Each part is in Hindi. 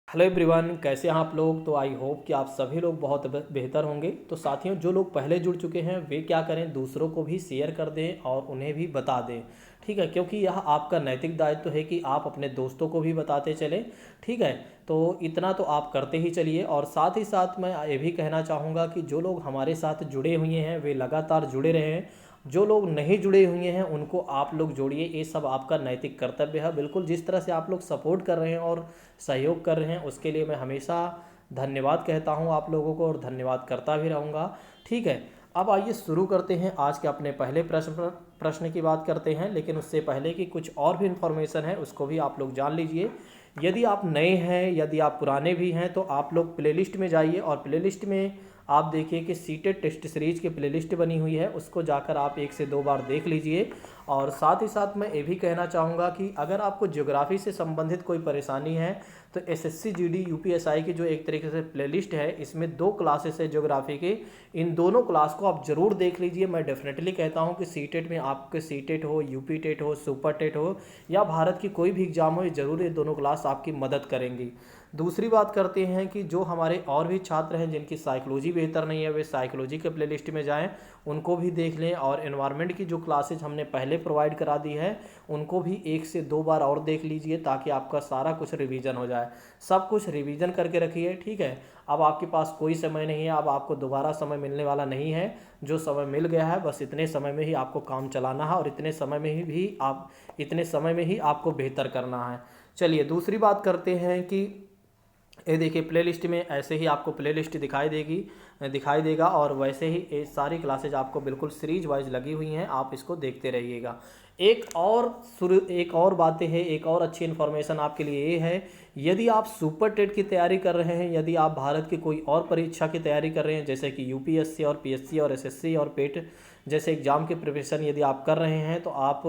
हेलो एवरीवन, कैसे हैं आप लोग। तो आई होप कि आप सभी लोग बहुत बेहतर होंगे। तो साथियों, जो लोग पहले जुड़ चुके हैं वे क्या करें, दूसरों को भी शेयर कर दें और उन्हें भी बता दें। ठीक है, क्योंकि यह आपका नैतिक दायित्व है कि आप अपने दोस्तों को भी बताते चलें। ठीक है, तो इतना तो आप करते ही चलिए। और साथ ही साथ मैं ये भी कहना चाहूँगा कि जो लोग हमारे साथ जुड़े हुए हैं वे लगातार जुड़े रहें। जो लोग नहीं जुड़े हुए हैं उनको आप लोग जोड़िए, ये सब आपका नैतिक कर्तव्य है। बिल्कुल जिस तरह से आप लोग सपोर्ट कर रहे हैं और सहयोग कर रहे हैं उसके लिए मैं हमेशा धन्यवाद कहता हूं आप लोगों को, और धन्यवाद करता भी रहूँगा। ठीक है, अब आइए शुरू करते हैं आज के अपने पहले प्रश्न की बात करते हैं। लेकिन उससे पहले कि कुछ और भी इन्फॉर्मेशन है उसको भी आप लोग जान लीजिए। यदि आप नए हैं, यदि आप पुराने भी हैं, तो आप लोग प्लेलिस्ट में जाइए और प्लेलिस्ट में आप देखिए कि सीटेड टेस्ट सीरीज की प्लेलिस्ट बनी हुई है, उसको जाकर आप 1 से 2 बार देख लीजिए। और साथ ही साथ मैं ये भी कहना चाहूँगा कि अगर आपको ज्योग्राफी से संबंधित कोई परेशानी है तो एसएससी जीडी यूपीएसआई की जो एक तरीके से प्लेलिस्ट है, इसमें 2 क्लासेस है ज्योग्राफी के। इन दोनों क्लास को आप ज़रूर देख लीजिए। मैं डेफिनेटली कहता हूँ कि सीटेट में आपके सीटेट हो, यूपी टेट हो, सुपर टेट हो या भारत की कोई भी एग्जाम हो, ये ज़रूर ये दोनों क्लास आपकी मदद करेंगी। दूसरी बात करते हैं कि जो हमारे और भी छात्र हैं जिनकी साइकोलॉजी बेहतर नहीं है, वे साइकोलॉजी के प्लेलिस्ट में जाएं, उनको भी देख लें। और एनवायरनमेंट की जो क्लासेज हमने पहले प्रोवाइड करा दी है उनको भी 1 से 2 बार और देख लीजिए, ताकि आपका सारा कुछ रिवीजन हो जाए। सब कुछ रिवीजन करके रखिए। ठीक है, अब आपके पास कोई समय नहीं है, अब आपको दोबारा समय मिलने वाला नहीं है। जो समय मिल गया है बस इतने समय में ही आपको काम चलाना है, और इतने समय में ही आपको बेहतर करना है। चलिए दूसरी बात करते हैं कि ये देखिए प्लेलिस्ट में ऐसे ही आपको प्लेलिस्ट दिखाई देगा, और वैसे ही ये सारी क्लासेज आपको बिल्कुल सीरीज वाइज लगी हुई हैं, आप इसको देखते रहिएगा। एक और बातें हैं, एक और अच्छी इन्फॉर्मेशन आपके लिए ये है। यदि आप सुपर टेट की तैयारी कर रहे हैं, यदि आप भारत की कोई और परीक्षा की तैयारी कर रहे हैं जैसे कि यूपीएससी और पीएससी और एसएससी और पेट जैसे एग्जाम के प्रिपरेशन यदि आप कर रहे हैं, तो आप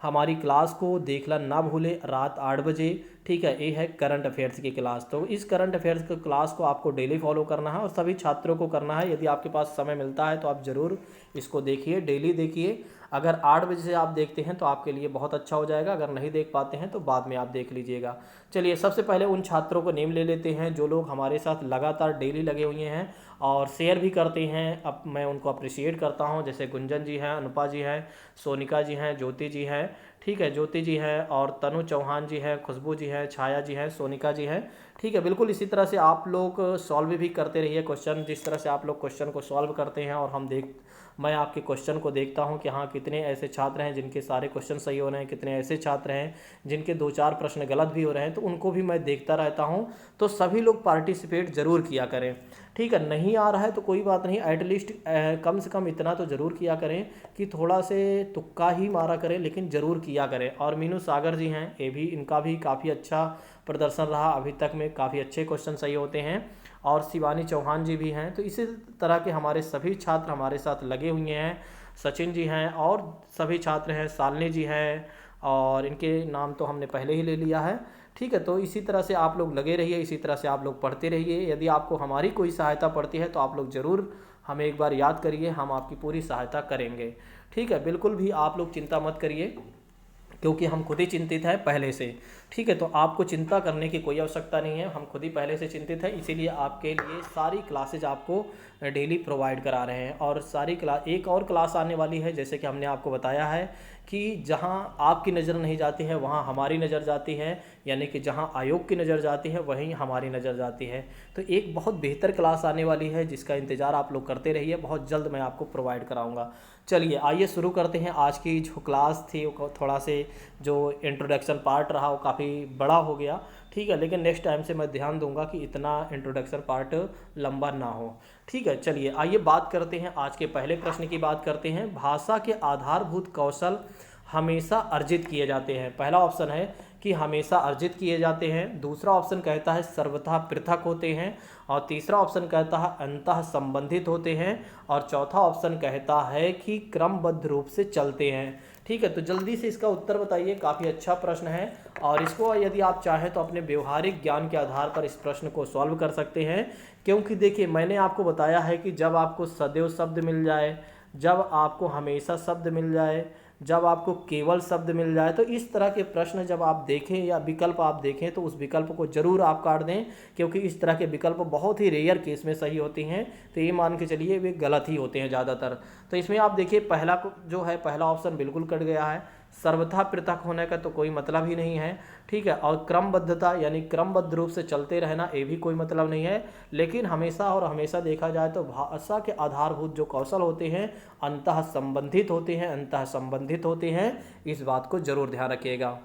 हमारी क्लास को देखना ना भूलें रात 8 बजे। ठीक है, ये है करंट अफेयर्स की क्लास। तो इस करंट अफेयर्स की क्लास को आपको डेली फॉलो करना है और सभी छात्रों को करना है। यदि आपके पास समय मिलता है तो आप ज़रूर इसको देखिए, डेली देखिए। अगर 8 बजे से आप देखते हैं तो आपके लिए बहुत अच्छा हो जाएगा, अगर नहीं देख पाते हैं तो बाद में आप देख लीजिएगा। चलिए सबसे पहले उन छात्रों को नेम ले लेते हैं जो लोग हमारे साथ लगातार डेली लगे हुए हैं और शेयर भी करते हैं। अब मैं उनको अप्रिशिएट करता हूं, जैसे गुंजन जी हैं, अनुपा जी हैं, सोनिका जी हैं, ज्योति जी हैं। ठीक है, ज्योति जी हैं, और तनु चौहान जी हैं, खुशबू जी हैं, छाया जी हैं, सोनिका जी हैं। ठीक है, बिल्कुल इसी तरह से आप लोग सॉल्व भी करते रहिए क्वेश्चन। जिस तरह से आप लोग क्वेश्चन को सॉल्व करते हैं और मैं आपके क्वेश्चन को देखता हूं कि हाँ कितने ऐसे छात्र हैं जिनके सारे क्वेश्चन सही हो रहे हैं, कितने ऐसे छात्र हैं जिनके 2-4 प्रश्न गलत भी हो रहे हैं, तो उनको भी मैं देखता रहता हूं। तो सभी लोग पार्टिसिपेट ज़रूर किया करें। ठीक है, नहीं आ रहा है तो कोई बात नहीं, एटलीस्ट कम से कम इतना तो ज़रूर किया करें कि थोड़ा से तुक्का ही मारा करें, लेकिन ज़रूर किया करें। और मीनू सागर जी हैं, ये भी इनका भी काफ़ी अच्छा प्रदर्शन रहा अभी तक में, काफ़ी अच्छे क्वेश्चन सही होते हैं। और शिवानी चौहान जी भी हैं। तो इसी तरह के हमारे सभी छात्र हमारे साथ लगे हुए हैं। सचिन जी हैं और सभी छात्र हैं, शालिनी जी हैं, और इनके नाम तो हमने पहले ही ले लिया है। ठीक है, तो इसी तरह से आप लोग लगे रहिए, इसी तरह से आप लोग पढ़ते रहिए। यदि आपको हमारी कोई सहायता पड़ती है तो आप लोग ज़रूर हमें एक बार याद करिए, हम आपकी पूरी सहायता करेंगे। ठीक है, बिल्कुल भी आप लोग चिंता मत करिए, क्योंकि हम खुद ही चिंतित हैं पहले से। ठीक है, तो आपको चिंता करने की कोई आवश्यकता नहीं है, हम खुद ही पहले से चिंतित हैं, इसीलिए आपके लिए सारी क्लासेज आपको डेली प्रोवाइड करा रहे हैं। और एक और क्लास आने वाली है, जैसे कि हमने आपको बताया है कि जहां आपकी नज़र नहीं जाती है वहां हमारी नज़र जाती है, यानी कि जहां आयोग की नज़र जाती है वहीं हमारी नज़र जाती है। तो एक बहुत बेहतर क्लास आने वाली है जिसका इंतज़ार आप लोग करते रहिए, बहुत जल्द मैं आपको प्रोवाइड कराऊंगा। चलिए आइए शुरू करते हैं। आज की जो क्लास थी वो थोड़ा से जो इंट्रोडक्शन पार्ट रहा वो काफ़ी बड़ा हो गया। ठीक है, लेकिन नेक्स्ट टाइम से मैं ध्यान दूंगा कि इतना इंट्रोडक्शन पार्ट लंबा ना हो। ठीक है, चलिए आइए बात करते हैं, आज के पहले प्रश्न की बात करते हैं। भाषा के आधारभूत कौशल हमेशा अर्जित किए जाते हैं। पहला ऑप्शन है कि हमेशा अर्जित किए जाते हैं, दूसरा ऑप्शन कहता है सर्वथा पृथक होते हैं, और तीसरा ऑप्शन कहता है अंतः संबंधित होते हैं, और चौथा ऑप्शन कहता है कि क्रमबद्ध रूप से चलते हैं। ठीक है, तो जल्दी से इसका उत्तर बताइए, काफ़ी अच्छा प्रश्न है। और इसको यदि आप चाहें तो अपने व्यवहारिक ज्ञान के आधार पर इस प्रश्न को सॉल्व कर सकते हैं। क्योंकि देखिए मैंने आपको बताया है कि जब आपको सदैव शब्द मिल जाए, जब आपको हमेशा शब्द मिल जाए, जब आपको केवल शब्द मिल जाए। तो इस तरह के प्रश्न जब आप देखें या विकल्प आप देखें तो उस विकल्प को जरूर आप काट दें, क्योंकि इस तरह के विकल्प बहुत ही रेयर केस में सही होती हैं। तो ये मान के चलिए वे गलत ही होते हैं ज़्यादातर। तो इसमें आप देखिए पहला जो है, पहला ऑप्शन बिल्कुल कट गया है। सर्वथा पृथक होने का तो कोई मतलब ही नहीं है, ठीक है। और क्रमबद्धता यानी क्रमबद्ध रूप से चलते रहना, ये भी कोई मतलब नहीं है। लेकिन हमेशा और हमेशा देखा जाए तो भाषा के आधारभूत जो कौशल होते हैं अंतः संबंधित होते हैं, अंतः संबंधित होते हैं। इस बात को जरूर ध्यान रखिएगा।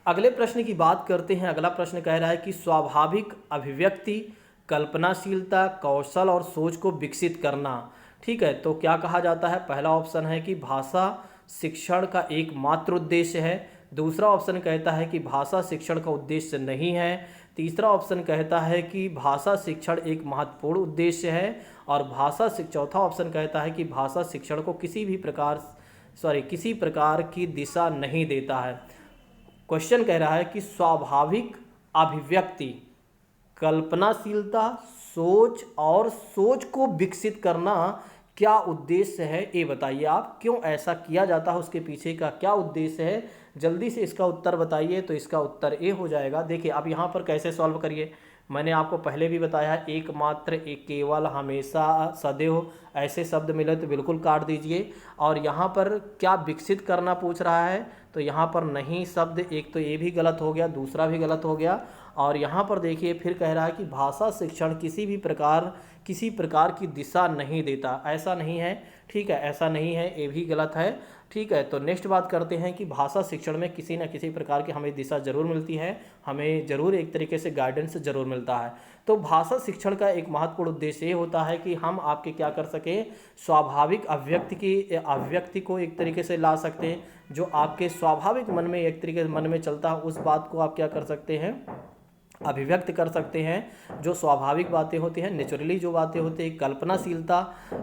अगले प्रश्न की बात करते हैं। अगला प्रश्न कह रहा है कि स्वाभाविक अभिव्यक्ति, कल्पनाशीलता, कौशल और सोच को विकसित करना, ठीक है। तो क्या कहा जाता है? पहला ऑप्शन है कि भाषा शिक्षण का एकमात्र उद्देश्य है। दूसरा ऑप्शन कहता है कि भाषा शिक्षण का उद्देश्य नहीं है। तीसरा ऑप्शन कहता है कि भाषा शिक्षण एक महत्वपूर्ण उद्देश्य है। और चौथा ऑप्शन कहता है कि भाषा शिक्षण को किसी प्रकार की दिशा नहीं देता है। क्वेश्चन कह रहा है कि स्वाभाविक अभिव्यक्ति, कल्पनाशीलता, सोच और सोच को विकसित करना क्या उद्देश्य है, ये बताइए आप। क्यों ऐसा किया जाता है, उसके पीछे का क्या उद्देश्य है, जल्दी से इसका उत्तर बताइए। तो इसका उत्तर ए हो जाएगा। देखिए अब यहाँ पर कैसे सॉल्व करिए, मैंने आपको पहले भी बताया है, एकमात्र, एक, केवल, हमेशा, सदैव, ऐसे शब्द मिले तो बिल्कुल काट दीजिए। और यहाँ पर क्या विकसित करना पूछ रहा है, तो यहाँ पर नहीं शब्द, एक तो ये भी गलत हो गया, दूसरा भी गलत हो गया। और यहाँ पर देखिए फिर कह रहा है कि भाषा शिक्षण किसी प्रकार की दिशा नहीं देता, ऐसा नहीं है, ठीक है, ऐसा नहीं है, ये भी गलत है, ठीक है। तो नेक्स्ट बात करते हैं कि भाषा शिक्षण में किसी न किसी प्रकार की हमें दिशा जरूर मिलती है, हमें जरूर एक तरीके से गाइडेंस जरूर मिलता है। तो भाषा शिक्षण का एक महत्वपूर्ण उद्देश्य ये होता है कि हम आपके क्या कर सकें, स्वाभाविक अभिव्यक्ति को एक तरीके से ला सकते हैं, जो आपके स्वाभाविक मन में एक तरीके से मन में चलता है उस बात को आप क्या कर सकते हैं, अभिव्यक्त कर सकते हैं। जो स्वाभाविक बातें होती हैं, नेचुरली जो बातें होती हैं, कल्पनाशीलता,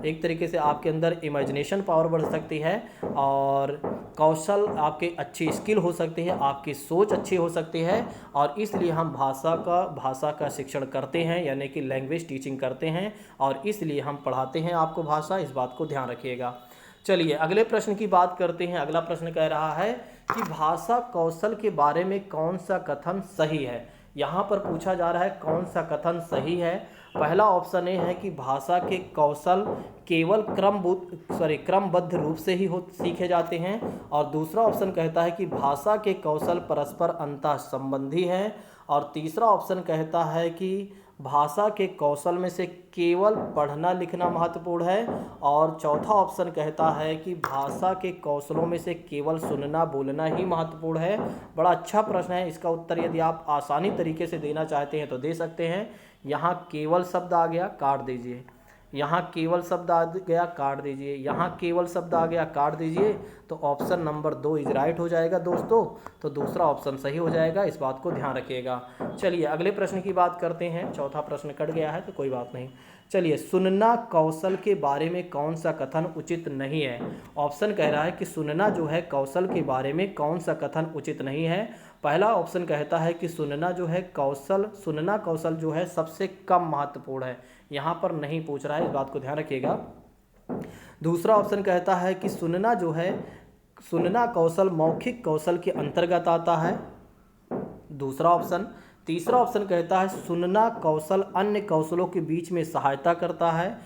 एक तरीके से आपके अंदर इमेजिनेशन पावर बढ़ सकती है। और कौशल, आपके अच्छी स्किल हो सकती है, आपकी सोच अच्छी हो सकती है। और इसलिए हम भाषा का शिक्षण करते हैं, यानी कि लैंग्वेज टीचिंग करते हैं, और इसलिए हम पढ़ाते हैं आपको भाषा। इस बात को ध्यान रखिएगा। चलिए अगले प्रश्न की बात करते हैं। अगला प्रश्न कह रहा है कि भाषा कौशल के बारे में कौन सा कथन सही है। यहाँ पर पूछा जा रहा है कौन सा कथन सही है। पहला ऑप्शन ए है कि भाषा के कौशल केवल क्रमबद्ध रूप से ही सीखे जाते हैं। और दूसरा ऑप्शन कहता है कि भाषा के कौशल परस्पर अंतः संबंधी हैं। और तीसरा ऑप्शन कहता है कि भाषा के कौशल में से केवल पढ़ना लिखना महत्वपूर्ण है। और चौथा ऑप्शन कहता है कि भाषा के कौशलों में से केवल सुनना बोलना ही महत्वपूर्ण है। बड़ा अच्छा प्रश्न है। इसका उत्तर यदि आप आसानी तरीके से देना चाहते हैं तो दे सकते हैं। यहाँ केवल शब्द आ गया, काट दीजिए। यहाँ केवल शब्द आ गया, काट दीजिए। यहाँ केवल शब्द आ गया, काट दीजिए। तो ऑप्शन नंबर 2 इज राइट हो जाएगा दोस्तों। तो दूसरा ऑप्शन सही हो जाएगा, इस बात को ध्यान रखिएगा। चलिए अगले प्रश्न की बात करते हैं। चौथा प्रश्न कट गया है तो कोई बात नहीं। चलिए, सुनना कौशल के बारे में कौन सा कथन उचित नहीं है। ऑप्शन कह रहा है कि सुनना जो है कौशल के बारे में कौन सा कथन उचित नहीं है। पहला ऑप्शन कहता है कि सुनना कौशल जो है सबसे कम महत्वपूर्ण है। यहाँ पर नहीं पूछ रहा है, इस बात को ध्यान रखिएगा। दूसरा ऑप्शन कहता है कि सुनना कौशल मौखिक कौशल के अंतर्गत आता है, दूसरा ऑप्शन। तीसरा ऑप्शन कहता है सुनना कौशल अन्य कौशलों के बीच में सहायता करता है।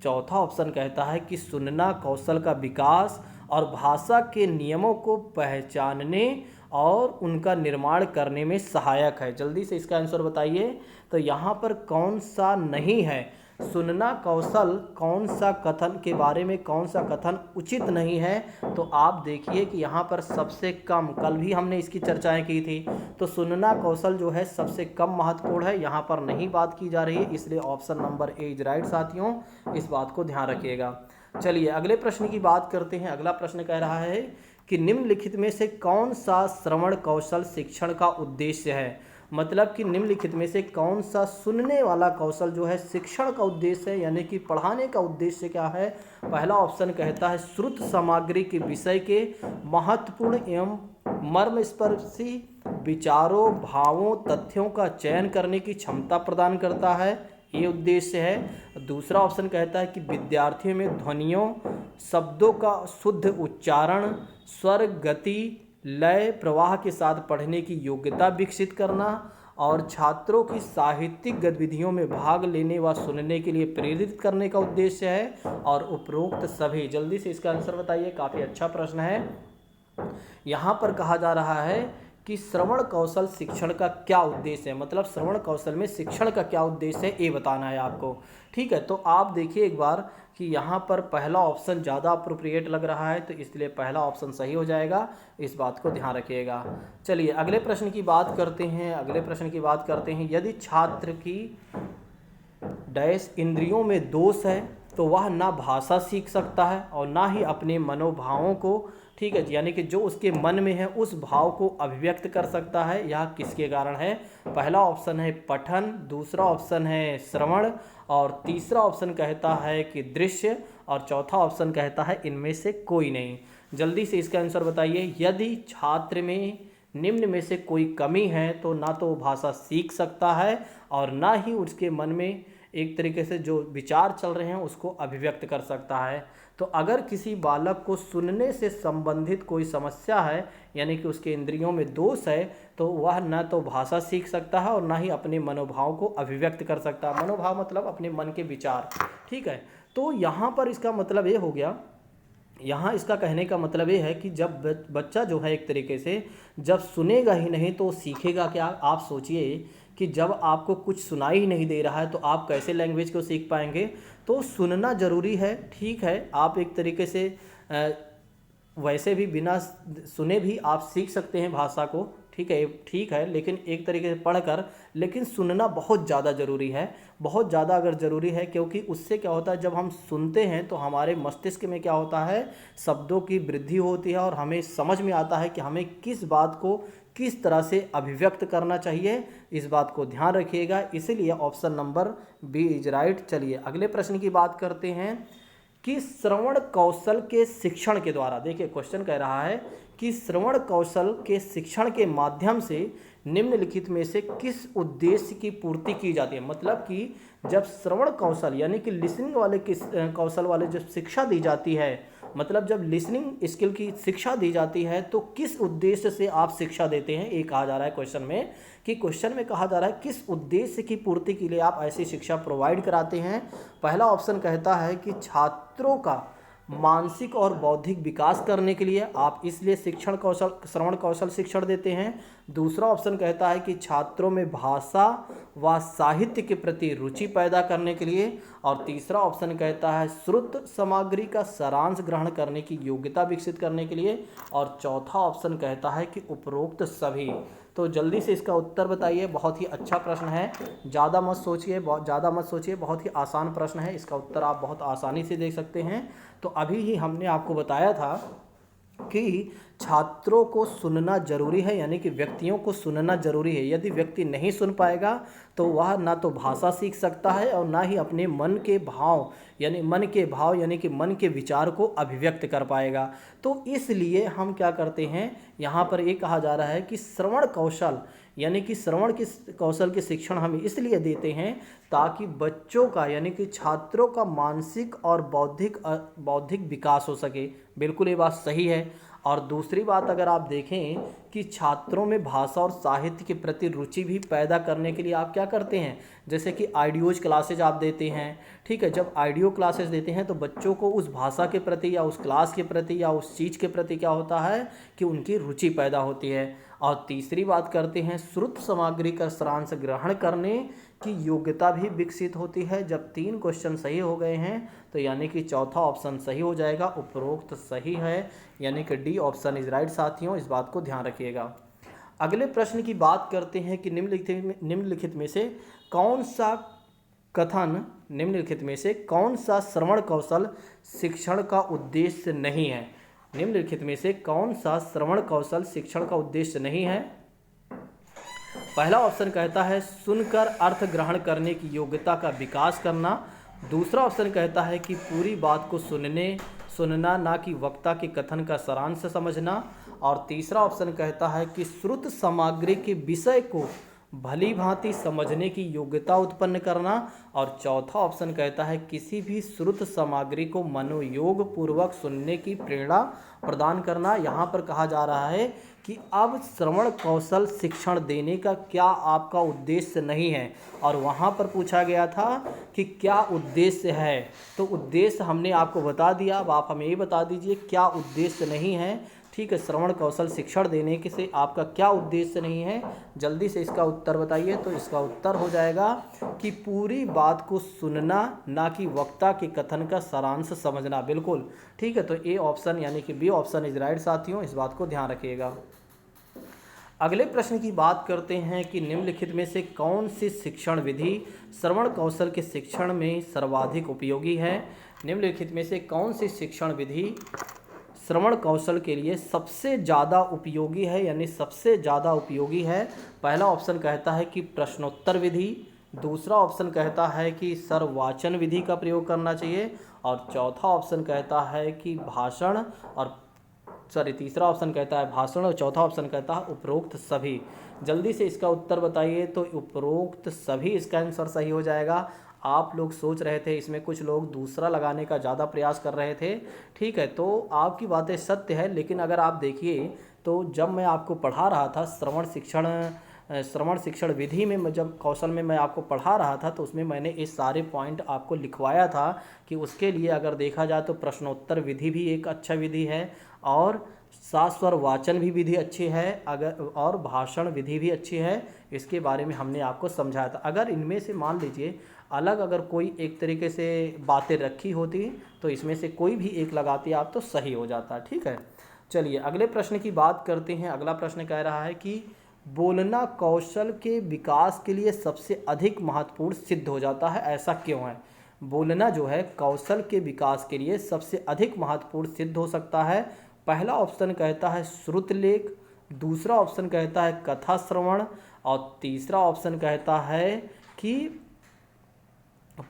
चौथा ऑप्शन कहता है कि सुनना कौशल का विकास और भाषा के नियमों को पहचानने और उनका निर्माण करने में सहायक है। जल्दी से इसका आंसर बताइए। तो यहाँ पर कौन सा नहीं है, सुनना कौशल कौन सा कथन के बारे में कौन सा कथन उचित नहीं है। तो आप देखिए कि यहाँ पर सबसे कम, कल भी हमने इसकी चर्चाएं की थी। तो सुनना कौशल जो है सबसे कम महत्वपूर्ण है, यहाँ पर नहीं बात की जा रही है, इसलिए option number A is right साथियों, इस बात को ध्यान रखिएगा। चलिए अगले प्रश्न की बात करते हैं। अगला प्रश्न कह रहा है कि निम्नलिखित में से कौन सा श्रवण कौशल शिक्षण का उद्देश्य है। मतलब कि निम्नलिखित में से कौन सा सुनने वाला कौशल जो है शिक्षण का उद्देश्य है, यानी कि पढ़ाने का उद्देश्य क्या है। पहला ऑप्शन कहता है श्रुत सामग्री के विषय के महत्वपूर्ण एवं मर्मस्पर्शी विचारों, भावों, तथ्यों का चयन करने की क्षमता प्रदान करता है, ये उद्देश्य है। दूसरा ऑप्शन कहता है कि विद्यार्थियों में ध्वनियों, शब्दों का शुद्ध उच्चारण, स्वर, गति, लय, प्रवाह के साथ पढ़ने की योग्यता विकसित करना और छात्रों की साहित्यिक गतिविधियों में भाग लेने व सुनने के लिए प्रेरित करने का उद्देश्य है। और उपरोक्त सभी, जल्दी से इसका आंसर बताइए, काफ़ी अच्छा प्रश्न है। यहाँ पर कहा जा रहा है कि श्रवण कौशल शिक्षण का क्या उद्देश्य है, मतलब श्रवण कौशल में शिक्षण का क्या उद्देश्य है ये बताना है आपको। ठीक है, तो आप देखिए एक बार कि यहाँ पर पहला ऑप्शन ज़्यादा अप्रोप्रिएट लग रहा है, तो इसलिए पहला ऑप्शन सही हो जाएगा, इस बात को ध्यान रखिएगा। चलिए अगले प्रश्न की बात करते हैं। अगले प्रश्न की बात करते हैं, यदि छात्र की डैश इंद्रियों में दोष है तो वह ना भाषा सीख सकता है और ना ही अपने मनोभावों को, ठीक है, यानी कि जो उसके मन में है उस भाव को अभिव्यक्त कर सकता है। यह किसके कारण है? पहला ऑप्शन है पठन, दूसरा ऑप्शन है श्रवण और तीसरा ऑप्शन कहता है कि दृश्य और चौथा ऑप्शन कहता है इनमें से कोई नहीं। जल्दी से इसका आंसर बताइए। यदि छात्र में निम्न में से कोई कमी है तो ना तो वो भाषा सीख सकता है और ना ही उसके मन में एक तरीके से जो विचार चल रहे हैं उसको अभिव्यक्त कर सकता है। तो अगर किसी बालक को सुनने से संबंधित कोई समस्या है, यानी कि उसके इंद्रियों में दोष है, तो वह न तो भाषा सीख सकता है और ना ही अपने मनोभाव को अभिव्यक्त कर सकता है। मनोभाव मतलब अपने मन के विचार। ठीक है, तो यहाँ पर इसका मतलब ये हो गया, यहाँ इसका कहने का मतलब ये है कि जब बच्चा जो है एक तरीके से जब सुनेगा ही नहीं तो सीखेगा क्या? आप सोचिए कि जब आपको कुछ सुनाई ही नहीं दे रहा है तो आप कैसे लैंग्वेज को सीख पाएंगे? तो सुनना ज़रूरी है। ठीक है, आप एक तरीके से वैसे भी बिना सुने भी आप सीख सकते हैं भाषा को, ठीक है, लेकिन एक तरीके से पढ़कर, लेकिन सुनना बहुत ज़्यादा ज़रूरी है, बहुत ज़्यादा अगर ज़रूरी है, क्योंकि उससे क्या होता है जब हम सुनते हैं तो हमारे मस्तिष्क में क्या होता है, शब्दों की वृद्धि होती है और हमें समझ में आता है कि हमें किस बात को किस तरह से अभिव्यक्त करना चाहिए। इस बात को ध्यान रखिएगा, इसीलिए option number B is right. चलिए अगले प्रश्न की बात करते हैं कि श्रवण कौशल के शिक्षण के द्वारा, देखिए क्वेश्चन कह रहा है कि श्रवण कौशल के शिक्षण के माध्यम से निम्नलिखित में से किस उद्देश्य की पूर्ति की जाती है। मतलब कि जब श्रवण कौशल यानी कि लिसनिंग वाले कौशल वाले जब शिक्षा दी जाती है, मतलब जब लिसनिंग स्किल की शिक्षा दी जाती है तो किस उद्देश्य से आप शिक्षा देते हैं, ये कहा जा रहा है क्वेश्चन में, कि क्वेश्चन में कहा जा रहा है किस उद्देश्य की पूर्ति के लिए आप ऐसी शिक्षा प्रोवाइड कराते हैं। पहला ऑप्शन कहता है कि छात्रों का मानसिक और बौद्धिक विकास करने के लिए आप इसलिए श्रवण कौशल शिक्षण देते हैं। दूसरा ऑप्शन कहता है कि छात्रों में भाषा व साहित्य के प्रति रुचि पैदा करने के लिए और तीसरा ऑप्शन कहता है श्रुत सामग्री का सारांश ग्रहण करने की योग्यता विकसित करने के लिए और चौथा ऑप्शन कहता है कि उपरोक्त सभी। तो जल्दी से इसका उत्तर बताइए। बहुत ही अच्छा प्रश्न है, ज़्यादा मत सोचिए, बहुत ही आसान प्रश्न है, इसका उत्तर आप बहुत आसानी से देख सकते हैं। तो अभी ही हमने आपको बताया था कि छात्रों को सुनना जरूरी है, यानी कि व्यक्तियों को सुनना जरूरी है। यदि व्यक्ति नहीं सुन पाएगा तो वह ना तो भाषा सीख सकता है और ना ही अपने मन के भाव यानी कि मन के विचार को अभिव्यक्त कर पाएगा। तो इसलिए हम क्या करते हैं, यहाँ पर ये कहा जा रहा है कि श्रवण कौशल यानी कि श्रवण के कौशल के शिक्षण हम इसलिए देते हैं ताकि बच्चों का यानी कि छात्रों का मानसिक और बौद्धिक विकास हो सके। बिल्कुल ये बात सही है। और दूसरी बात अगर आप देखें कि छात्रों में भाषा और साहित्य के प्रति रुचि भी पैदा करने के लिए आप क्या करते हैं, जैसे कि ऑडियोज क्लासेज आप देते हैं। ठीक है, जब ऑडियो क्लासेस देते हैं तो बच्चों को उस भाषा के प्रति या उस क्लास के प्रति या उस चीज़ के प्रति क्या होता है कि उनकी रुचि पैदा होती है। और तीसरी बात करते हैं श्रुत सामग्री का सारांश ग्रहण करने की योग्यता भी विकसित होती है। जब 3 क्वेश्चन सही हो गए हैं तो यानी कि चौथा ऑप्शन सही हो जाएगा, उपरोक्त सही है, यानी कि डी ऑप्शन इज राइट। साथियों इस बात को ध्यान रखिएगा। अगले प्रश्न की बात करते हैं कि निम्नलिखित में से कौन सा श्रवण कौशल शिक्षण का उद्देश्य नहीं है। निम्नलिखित में से कौन सा श्रवण कौशल शिक्षण का उद्देश्य नहीं है। पहला ऑप्शन कहता है सुनकर अर्थ ग्रहण करने की योग्यता का विकास करना। दूसरा ऑप्शन कहता है कि पूरी बात को सुनना ना कि वक्ता के कथन का सारांश समझना। और तीसरा ऑप्शन कहता है कि श्रुत सामग्री के विषय को भली भांति समझने की योग्यता उत्पन्न करना, और चौथा ऑप्शन कहता है किसी भी श्रुत सामग्री को मनोयोग पूर्वक सुनने की प्रेरणा प्रदान करना। यहाँ पर कहा जा रहा है कि अब श्रवण कौशल शिक्षण देने का क्या आपका उद्देश्य नहीं है, और वहाँ पर पूछा गया था कि क्या उद्देश्य है। तो उद्देश्य हमने आपको बता दिया, अब आप हमें ये बता दीजिए क्या उद्देश्य नहीं है। ठीक है, श्रवण कौशल शिक्षण देने के से आपका क्या उद्देश्य नहीं है, जल्दी से इसका उत्तर बताइए। तो इसका उत्तर हो जाएगा कि पूरी बात को सुनना, ना कि वक्ता के कथन का सारांश समझना। बिल्कुल ठीक है, तो ए ऑप्शन यानी कि बी ऑप्शन इज राइट साथियों, इस बात को ध्यान रखिएगा। अगले प्रश्न की बात करते हैं कि निम्नलिखित में से कौन सी शिक्षण विधि श्रवण कौशल के शिक्षण में सर्वाधिक उपयोगी है। निम्नलिखित में से कौन सी शिक्षण विधि श्रवण कौशल के लिए सबसे ज़्यादा उपयोगी है, यानी सबसे ज़्यादा उपयोगी है। पहला ऑप्शन कहता है कि प्रश्नोत्तर विधि, दूसरा ऑप्शन कहता है कि सर्ववाचन विधि का प्रयोग करना चाहिए, और चौथा ऑप्शन कहता है कि भाषण और तीसरा ऑप्शन कहता है भाषण और चौथा ऑप्शन कहता है उपरोक्त सभी। जल्दी से इसका उत्तर बताइए। तो उपरोक्त सभी इसका आंसर सही हो जाएगा। आप लोग सोच रहे थे, इसमें कुछ लोग दूसरा लगाने का ज़्यादा प्रयास कर रहे थे। ठीक है, तो आपकी बातें सत्य है, लेकिन अगर आप देखिए तो जब मैं आपको पढ़ा रहा था श्रवण शिक्षण विधि में, जब कौशल में मैं आपको पढ़ा रहा था, तो उसमें मैंने ये सारे पॉइंट आपको लिखवाया था कि उसके लिए अगर देखा जाए तो प्रश्नोत्तर विधि भी एक अच्छा विधि है, और सास्वर वाचन भी विधि अच्छी है, अगर और भाषण विधि भी अच्छी है। इसके बारे में हमने आपको समझाया था। अगर इनमें से मान लीजिए अलग अगर कोई एक तरीके से बातें रखी होती तो इसमें से कोई भी एक लगाते आप तो सही हो जाता। ठीक है, चलिए अगले प्रश्न की बात करते हैं। अगला प्रश्न कह रहा है कि बोलना कौशल के विकास के लिए सबसे अधिक महत्वपूर्ण सिद्ध हो जाता है, ऐसा क्यों है। बोलना जो है कौशल के विकास के लिए सबसे अधिक महत्वपूर्ण सिद्ध हो सकता है। पहला ऑप्शन कहता है श्रुतलेख, दूसरा ऑप्शन कहता है कथा श्रवण, और तीसरा ऑप्शन कहता है कि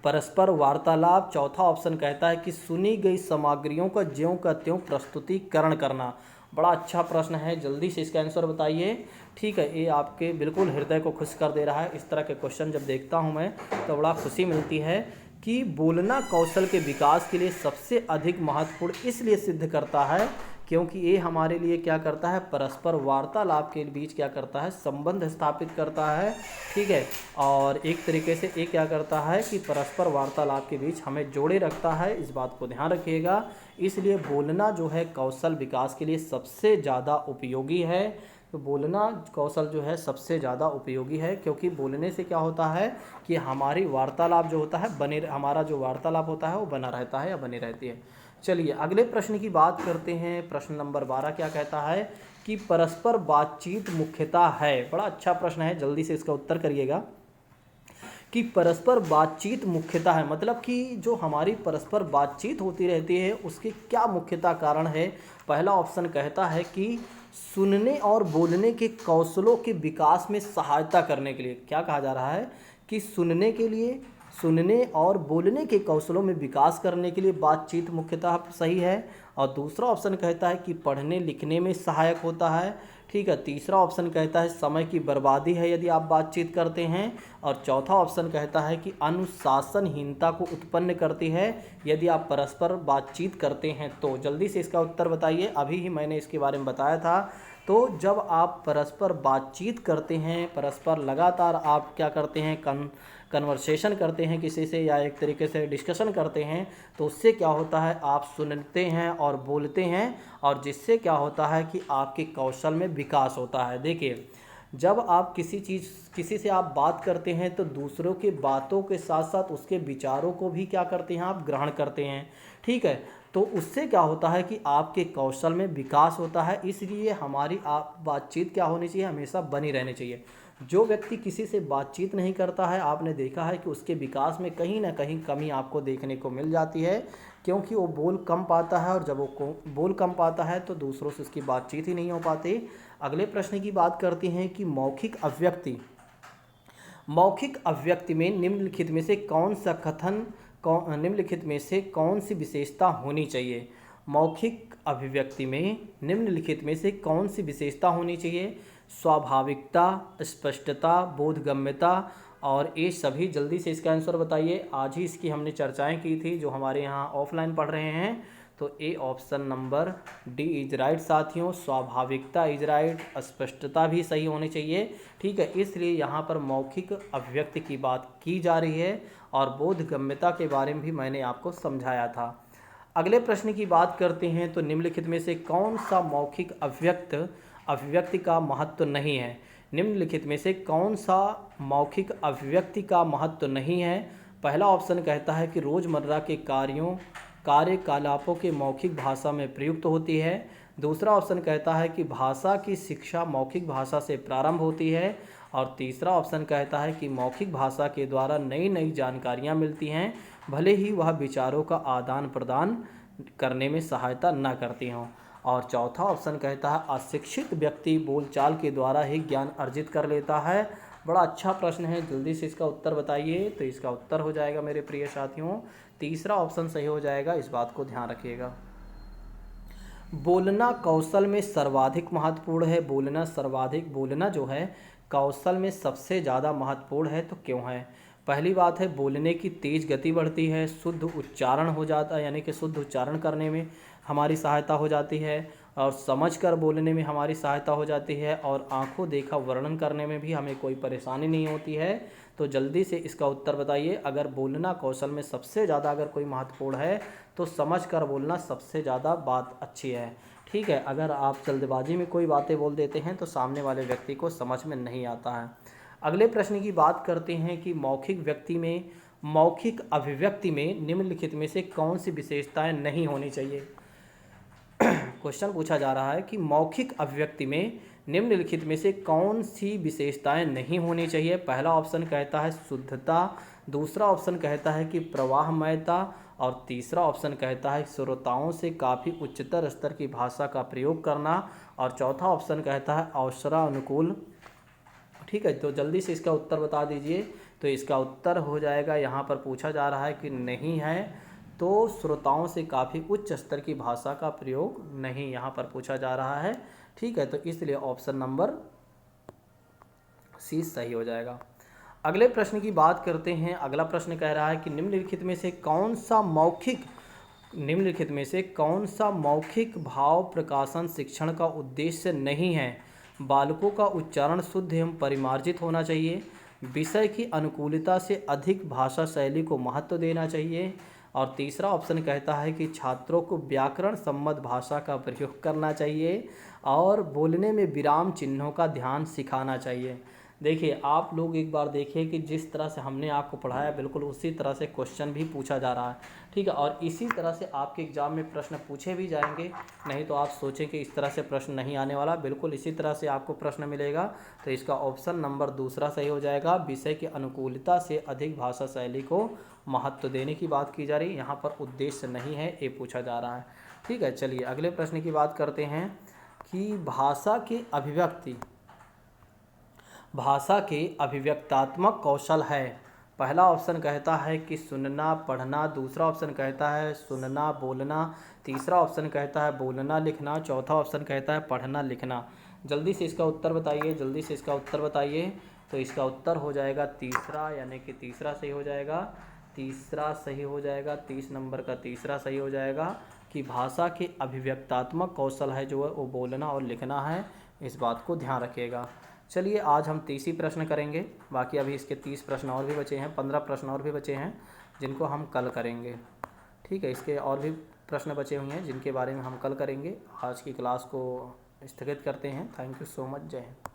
परस्पर वार्तालाप, चौथा ऑप्शन कहता है कि सुनी गई सामग्रियों का ज्यों का त्यों प्रस्तुतिकरण करना। बड़ा अच्छा प्रश्न है, जल्दी से इसका आंसर बताइए। ठीक है, ये आपके बिल्कुल हृदय को खुश कर दे रहा है। इस तरह के क्वेश्चन जब देखता हूँ मैं तो बड़ा खुशी मिलती है कि बोलना कौशल के विकास के लिए सबसे अधिक महत्वपूर्ण इसलिए सिद्ध करता है क्योंकि ये हमारे लिए क्या करता है, परस्पर वार्तालाप के बीच क्या करता है, संबंध स्थापित करता है। ठीक है, और एक तरीके से ये क्या करता है कि परस्पर वार्तालाप के बीच हमें जोड़े रखता है। इस बात को ध्यान रखिएगा। इसलिए बोलना जो है कौशल विकास के लिए सबसे ज़्यादा उपयोगी है। तो बोलना कौशल जो है सबसे ज़्यादा उपयोगी है, क्योंकि बोलने से क्या होता है कि हमारी वार्तालाप जो होता है हमारा जो वार्तालाप होता है वो बना रहता है या बनी रहती है। चलिए अगले प्रश्न की बात करते हैं। प्रश्न नंबर 12 क्या कहता है कि परस्पर बातचीत मुख्यतः है। बड़ा अच्छा प्रश्न है, जल्दी से इसका उत्तर करिएगा कि परस्पर बातचीत मुख्यतः है, मतलब कि जो हमारी परस्पर बातचीत होती रहती है उसके क्या मुख्यतः कारण है। पहला ऑप्शन कहता है कि सुनने और बोलने के कौशलों के विकास में सहायता करने के लिए। क्या कहा जा रहा है कि सुनने और बोलने के कौशलों में विकास करने के लिए बातचीत मुख्यतः सही है। और दूसरा ऑप्शन कहता है कि पढ़ने लिखने में सहायक होता है। ठीक है, तीसरा ऑप्शन कहता है समय की बर्बादी है यदि आप बातचीत करते हैं, और चौथा ऑप्शन कहता है कि अनुशासनहीनता को उत्पन्न करती है यदि आप परस्पर बातचीत करते हैं। तो जल्दी से इसका उत्तर बताइए। अभी ही मैंने इसके बारे में बताया था। तो जब आप परस्पर बातचीत करते हैं, परस्पर लगातार आप क्या करते हैं, कन्वर्सेशन करते हैं किसी से, या एक तरीके से डिस्कशन करते हैं, तो उससे क्या होता है, आप सुनते हैं और बोलते हैं, और जिससे क्या होता है कि आपके कौशल में विकास होता है। देखिए, जब आप किसी से आप बात करते हैं तो दूसरों के बातों के साथ साथ उसके विचारों को भी क्या करते हैं, आप ग्रहण करते हैं। ठीक है, तो उससे क्या होता है कि आपके कौशल में विकास होता है। इसलिए हमारी बातचीत क्या होनी चाहिए, हमेशा बनी रहनी चाहिए। जो व्यक्ति किसी से बातचीत नहीं करता है, आपने देखा है कि उसके विकास में कहीं ना कहीं कमी आपको देखने को मिल जाती है, क्योंकि वो बोल कम पाता है, और जब वो बोल कम पाता है तो दूसरों से उसकी बातचीत ही नहीं हो पाती। अगले प्रश्न की बात करते हैं कि मौखिक अभिव्यक्ति में निम्नलिखित में से कौन सी विशेषता होनी चाहिए। मौखिक अभिव्यक्ति में निम्नलिखित में से कौन सी विशेषता होनी चाहिए। स्वाभाविकता, स्पष्टता, बोधगम्यता और ये सभी। जल्दी से इसका आंसर बताइए। आज ही इसकी हमने चर्चाएं की थी जो हमारे यहाँ ऑफलाइन पढ़ रहे हैं। तो A option number D is right साथियों। स्वाभाविकता इज राइट, स्पष्टता भी सही होनी चाहिए। ठीक है, इसलिए यहाँ पर मौखिक अभिव्यक्ति की बात की जा रही है और बोधगम्यता के बारे में भी मैंने आपको समझाया था। अगले प्रश्न की बात करते हैं। तो निम्नलिखित में से कौन सा मौखिक अभिव्यक्ति का महत्व नहीं है? निम्नलिखित में से कौन सा मौखिक अभिव्यक्ति का महत्व नहीं है? पहला ऑप्शन कहता है कि रोज़मर्रा के कार्यकलापों के मौखिक भाषा में प्रयुक्त होती है। दूसरा ऑप्शन कहता है कि भाषा की शिक्षा मौखिक भाषा से प्रारंभ होती है। और तीसरा ऑप्शन कहता है कि मौखिक भाषा के द्वारा नई नई जानकारियाँ मिलती हैं, भले ही वह विचारों का आदान प्रदान करने में सहायता न करती हों। और चौथा ऑप्शन कहता है अशिक्षित व्यक्ति बोलचाल के द्वारा ही ज्ञान अर्जित कर लेता है। बड़ा अच्छा प्रश्न है, जल्दी से इसका उत्तर बताइए। तो इसका उत्तर हो जाएगा मेरे प्रिय साथियों, तीसरा ऑप्शन सही हो जाएगा। इस बात को ध्यान रखिएगा। बोलना कौशल में सर्वाधिक महत्वपूर्ण है। बोलना जो है कौशल में सबसे ज़्यादा महत्वपूर्ण है। तो क्यों है? पहली बात है, बोलने की तेज़ गति बढ़ती है, शुद्ध उच्चारण हो जाता है, यानी कि शुद्ध उच्चारण करने में हमारी सहायता हो जाती है, और समझकर बोलने में हमारी सहायता हो जाती है, और आंखों देखा वर्णन करने में भी हमें कोई परेशानी नहीं होती है। तो जल्दी से इसका उत्तर बताइए। अगर बोलना कौशल में सबसे ज़्यादा अगर कोई महत्वपूर्ण है तो समझकर बोलना सबसे ज़्यादा बात अच्छी है। ठीक है, अगर आप जल्दबाजी में कोई बातें बोल देते हैं तो सामने वाले व्यक्ति को समझ में नहीं आता है। अगले प्रश्न की बात करते हैं कि मौखिक अभिव्यक्ति में निम्नलिखित में से कौन सी विशेषताएं नहीं होनी चाहिए? क्वेश्चन पूछा जा रहा है कि मौखिक अभिव्यक्ति में निम्नलिखित में से कौन सी विशेषताएं नहीं होनी चाहिए? पहला ऑप्शन कहता है शुद्धता, दूसरा ऑप्शन कहता है कि प्रवाहमयता, और तीसरा ऑप्शन कहता है श्रोताओं से काफ़ी उच्चतर स्तर की भाषा का प्रयोग करना, और चौथा ऑप्शन कहता है अवसरानुकूल। ठीक है, तो जल्दी से इसका उत्तर बता दीजिए। तो इसका उत्तर हो जाएगा, यहाँ पर पूछा जा रहा है कि नहीं है, तो श्रोताओं से काफ़ी उच्च स्तर की भाषा का प्रयोग नहीं यहाँ पर पूछा जा रहा है। ठीक है, तो इसलिए ऑप्शन नंबर सी सही हो जाएगा। अगले प्रश्न की बात करते हैं। अगला प्रश्न कह रहा है कि निम्नलिखित में से कौन सा मौखिक भाव प्रकाशन शिक्षण का उद्देश्य नहीं है? बालकों का उच्चारण शुद्ध एवं परिमार्जित होना चाहिए, विषय की अनुकूलता से अधिक भाषा शैली को महत्व देना चाहिए, और तीसरा ऑप्शन कहता है कि छात्रों को व्याकरण सम्मत भाषा का प्रयोग करना चाहिए, और बोलने में विराम चिन्हों का ध्यान सिखाना चाहिए। देखिए, आप लोग एक बार देखिए कि जिस तरह से हमने आपको पढ़ाया बिल्कुल उसी तरह से क्वेश्चन भी पूछा जा रहा है। ठीक है, और इसी तरह से आपके एग्ज़ाम में प्रश्न पूछे भी जाएंगे। नहीं तो आप सोचें कि इस तरह से प्रश्न नहीं आने वाला, बिल्कुल इसी तरह से आपको प्रश्न मिलेगा। तो इसका ऑप्शन नंबर दूसरा सही हो जाएगा। विषय की अनुकूलता से अधिक भाषा शैली को महत्व देने की बात की जा रही है, यहाँ पर उद्देश्य नहीं है, ये पूछा जा रहा है। ठीक है, चलिए अगले प्रश्न की बात करते हैं कि भाषा के अभिव्यक्तात्मक कौशल है। पहला ऑप्शन कहता है कि सुनना पढ़ना, दूसरा ऑप्शन कहता है सुनना बोलना, तीसरा ऑप्शन कहता है बोलना लिखना, चौथा ऑप्शन कहता है पढ़ना लिखना। जल्दी से इसका उत्तर बताइए। तो इसका उत्तर हो जाएगा तीसरा, यानी कि तीसरा सही हो जाएगा। 30 नंबर का तीसरा सही हो जाएगा कि भाषा के अभिव्यक्तात्मक कौशल है जो है वो बोलना और लिखना है। इस बात को ध्यान रखिएगा। चलिए आज हम 30 ही प्रश्न करेंगे, बाकी अभी इसके 30 प्रश्न और भी बचे हैं, 15 प्रश्न और भी बचे हैं जिनको हम कल करेंगे। ठीक है, इसके और भी प्रश्न बचे हुए हैं जिनके बारे में हम कल करेंगे। आज की क्लास को स्थगित करते हैं। Thank you so much. जय हिंद।